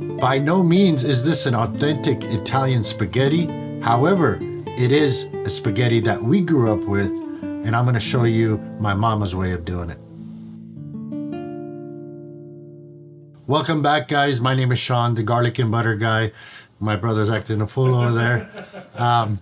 By no means is this an authentic Italian spaghetti. However, it is a spaghetti that we grew up with, and I'm going to show you my mama's way of doing it. Welcome back, guys. My name is Sean, the garlic and butter guy. My brother's acting a fool over there.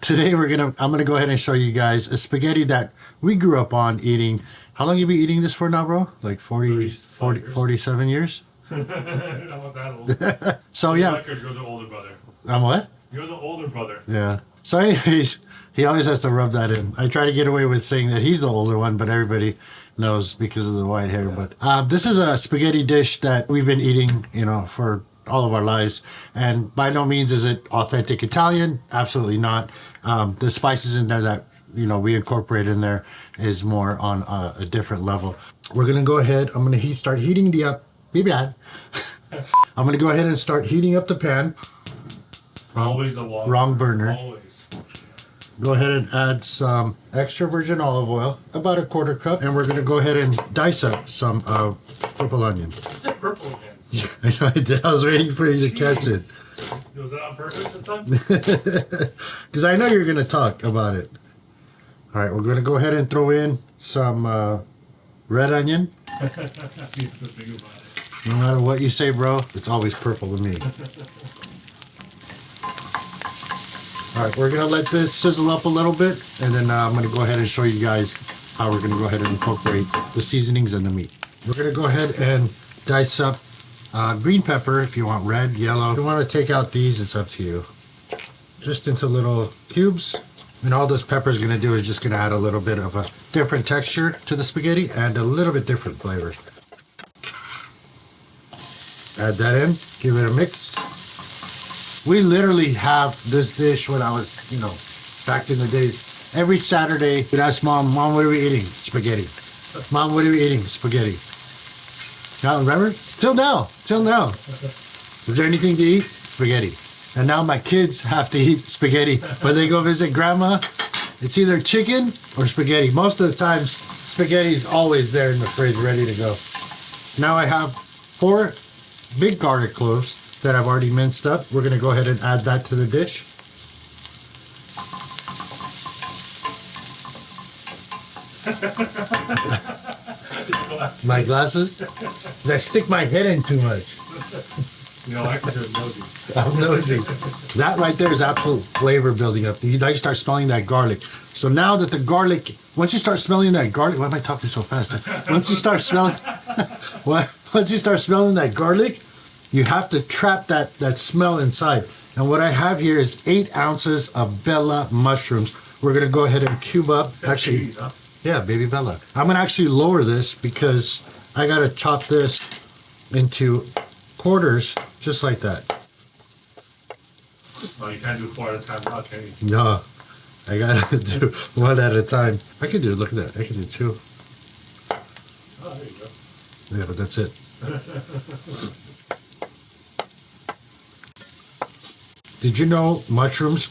Today I'm gonna go ahead and show you guys a spaghetti that we grew up on eating. How long have you been eating this for now, bro? Like 47 years? I'm not that old. So yeah. Record, you're the older brother. I'm what? You're the older brother. Yeah. So anyways, he always has to rub that in. I try to get away with saying that he's the older one, but everybody knows because of the white hair. Yeah. But this is a spaghetti dish that we've been eating, for all of our lives, and by no means is it authentic Italian. Absolutely not. The spices in there that we incorporate in there is more on a different level. We're gonna go ahead. I'm gonna start heating the up. I'm gonna go ahead and start heating up the pan. Always the wrong burner. Always. Go ahead and add some extra virgin olive oil, about a 1/4 cup, and we're gonna go ahead and dice up some purple onion. Purple again. Yeah, I know I did. I was waiting for you to catch it. Was that on purpose this time? Because I know you're going to talk about it. All right, we're going to go ahead and throw in some red onion. No matter what you say, bro, it's always purple to me. All right, we're going to let this sizzle up a little bit, and then I'm going to go ahead and show you guys how we're going to go ahead and incorporate the seasonings and the meat. We're going to go ahead and dice up green pepper if you want red, yellow. If you want to take out these, it's up to you. Just into little cubes. And all this pepper is going to do is just going to add a little bit of a different texture to the spaghetti and a little bit different flavor. Add that in, give it a mix. We literally have this dish when I was, back in the days. Every Saturday, we'd ask Mom, what are we eating? Spaghetti. Mom, what are we eating? Spaghetti. Now, remember? Still now. Is there anything to eat? Spaghetti. And now my kids have to eat spaghetti. When they go visit grandma, it's either chicken or spaghetti. Most of the time, spaghetti is always there in the fridge, ready to go. Now I have 4 big garlic cloves that I've already minced up. We're going to go ahead and add that to the dish. My glasses? Did I stick my head in too much? I can do nosy. I'm nosy. That right there is absolute flavor building up. Now you start smelling that garlic. So now that the garlic, once you start smelling that garlic, why am I talking so fast? Once you start smelling that garlic, you have to trap that smell inside. And what I have here is 8 ounces of Bella mushrooms. We're gonna go ahead and cube up. Actually, yeah, baby Bella. I'm gonna actually lower this because I gotta chop this into quarters, just like that. Oh, you can't do 4 at a time now, can you? No, I gotta do 1 at a time. I can do, look at that, I can do 2. Oh, there you go. Yeah, but that's it. Did you know mushrooms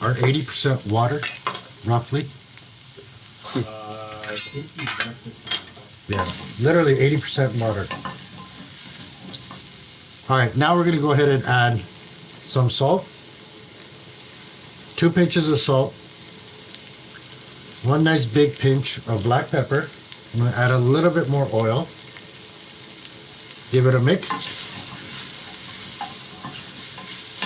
are 80% water, roughly? I think you mentioned. Yeah, literally 80% water. All right, now we're gonna go ahead and add some salt. 2 pinches of salt. 1 nice big pinch of black pepper. I'm gonna add a little bit more oil. Give it a mix.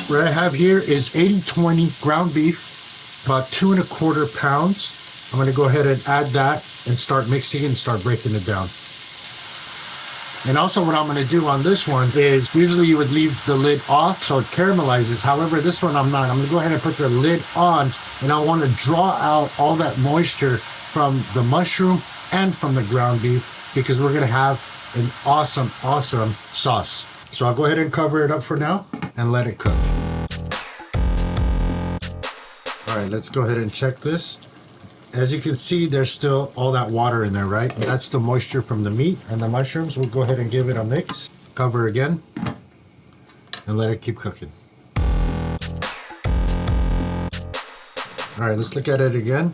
What I have here is 80-20 ground beef, about 2 1/4 pounds. I'm gonna go ahead and add that and start mixing it and start breaking it down. And also what I'm gonna do on this one is, usually you would leave the lid off so it caramelizes. However, this one I'm not. I'm gonna go ahead and put the lid on, and I wanna draw out all that moisture from the mushroom and from the ground beef, because we're gonna have an awesome, awesome sauce. So I'll go ahead and cover it up for now and let it cook. All right, let's go ahead and check this. As you can see, there's still all that water in there, right? That's the moisture from the meat and the mushrooms. We'll go ahead and give it a mix. Cover again and let it keep cooking. All right, let's look at it again.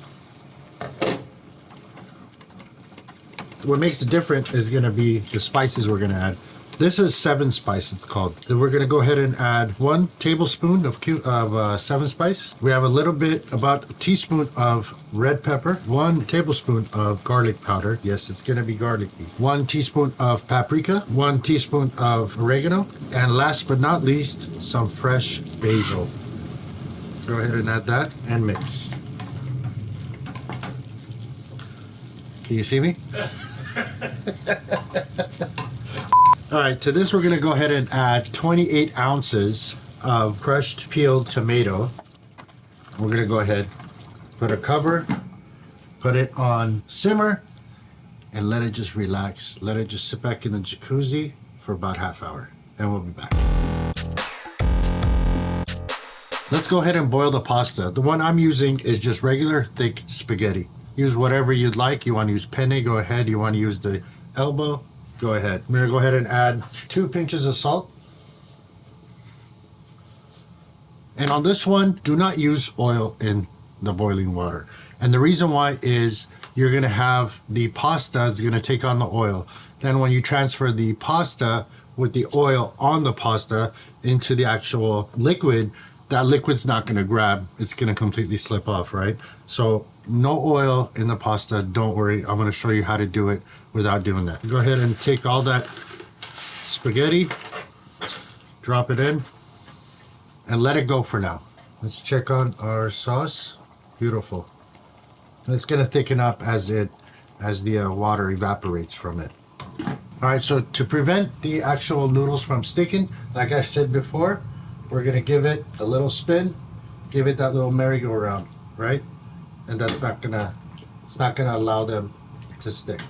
What makes it different is gonna be the spices we're gonna add. This is 7 spice, it's called. Then we're gonna go ahead and add 1 tablespoon of 7 spice. We have a little bit, about a teaspoon of red pepper, 1 tablespoon of garlic powder. Yes, it's gonna be garlicky. 1 teaspoon of paprika, 1 teaspoon of oregano, and last but not least, some fresh basil. Go ahead and add that and mix. Can you see me? All right, to this we're gonna go ahead and add 28 ounces of crushed peeled tomato. We're gonna go ahead, put a cover, put it on simmer, and let it just relax. Let it just sit back in the jacuzzi for about half hour, and we'll be back. Let's go ahead and boil the pasta. The one I'm using is just regular thick spaghetti. Use whatever you'd like. You want to use penne, go ahead. You want to use the elbow, go ahead. I'm gonna go ahead and add 2 pinches of salt. And on this one, do not use oil in the boiling water. And the reason why is you're gonna have the pasta is gonna take on the oil. Then when you transfer the pasta with the oil on the pasta into the actual liquid, that liquid's not gonna grab. It's gonna completely slip off, right? So no oil in the pasta, don't worry. I'm gonna show you how to do it without doing that. Go ahead and take all that spaghetti, drop it in, and let it go for now. Let's check on our sauce. Beautiful. It's gonna thicken up as the water evaporates from it. All right, so to prevent the actual noodles from sticking, like I said before, we're gonna give it a little spin, give it that little merry-go-round, right? And it's not gonna allow them to stick.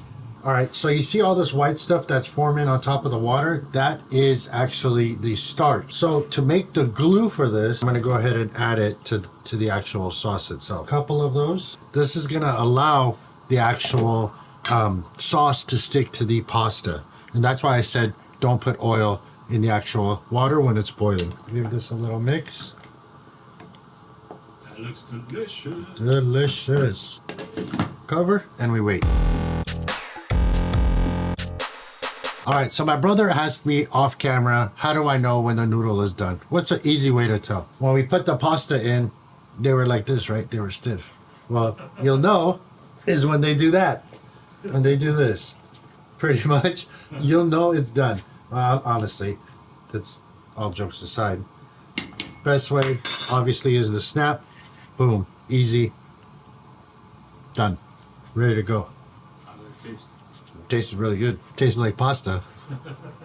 All right, so you see all this white stuff that's forming on top of the water? That is actually the starch. So to make the glue for this, I'm gonna go ahead and add it to the actual sauce itself. A couple of those. This is gonna allow the actual sauce to stick to the pasta. And that's why I said don't put oil in the actual water when it's boiling. Give this a little mix. That looks delicious. Delicious. Cover and we wait. All right, so my brother asked me off camera, how do I know when the noodle is done? What's an easy way to tell? When we put the pasta in, they were like this, right? They were stiff. Well, you'll know is when they do that. When they do this. Pretty much, you'll know it's done. Honestly, that's all jokes aside. Best way, obviously, is the snap. Boom, easy, done, ready to go. How does it taste? Tastes really good. Tastes like pasta,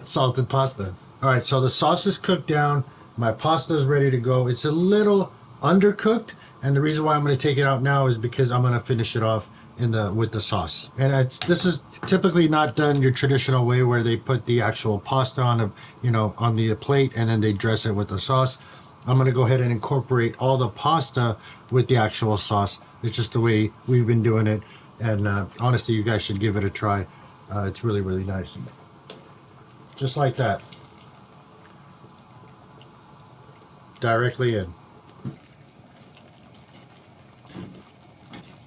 salted pasta. All right, so the sauce is cooked down. My pasta is ready to go. It's a little undercooked, and the reason why I'm going to take it out now is because I'm going to finish it off with the sauce. And this is typically not done your traditional way where they put the actual pasta on the plate and then they dress it with the sauce. I'm going to go ahead and incorporate all the pasta with the actual sauce. It's just the way we've been doing it, and honestly, you guys should give it a try. It's really, really nice. Just like that. Directly in.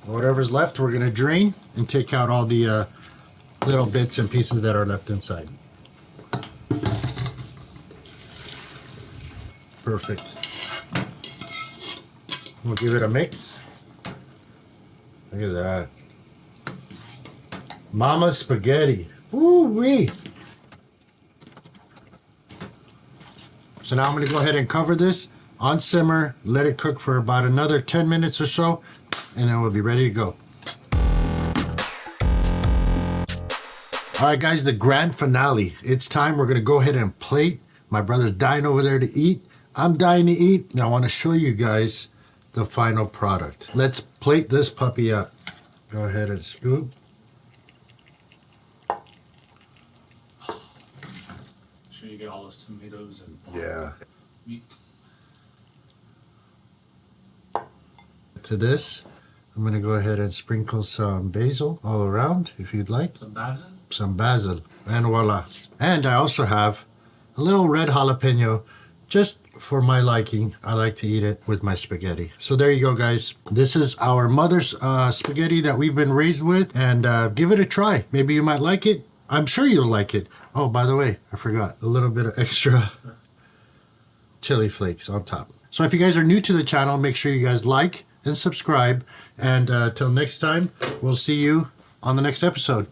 Whatever's left, we're going to drain and take out all the little bits and pieces that are left inside. Perfect. We'll give it a mix. Look at that. Mama spaghetti. Woo-wee. So now I'm going to go ahead and cover this on simmer, let it cook for about another 10 minutes or so, and then we'll be ready to go. All right, guys, the grand finale. It's time. We're going to go ahead and plate. My brother's dying over there to eat. I'm dying to eat, and I want to show you guys the final product. Let's plate this puppy up. Go ahead and scoop. Sure you get all those tomatoes and Yeah. meat. To this, I'm going to go ahead and sprinkle some basil all around, if you'd like. Some basil. Some basil, and voila. And I also have a little red jalapeno, just for my liking. I like to eat it with my spaghetti. So there you go, guys. This is our mother's spaghetti that we've been raised with, and give it a try. Maybe you might like it. I'm sure you'll like it. Oh, by the way, I forgot a little bit of extra chili flakes on top. So if you guys are new to the channel, make sure you guys like and subscribe. And till next time, we'll see you on the next episode.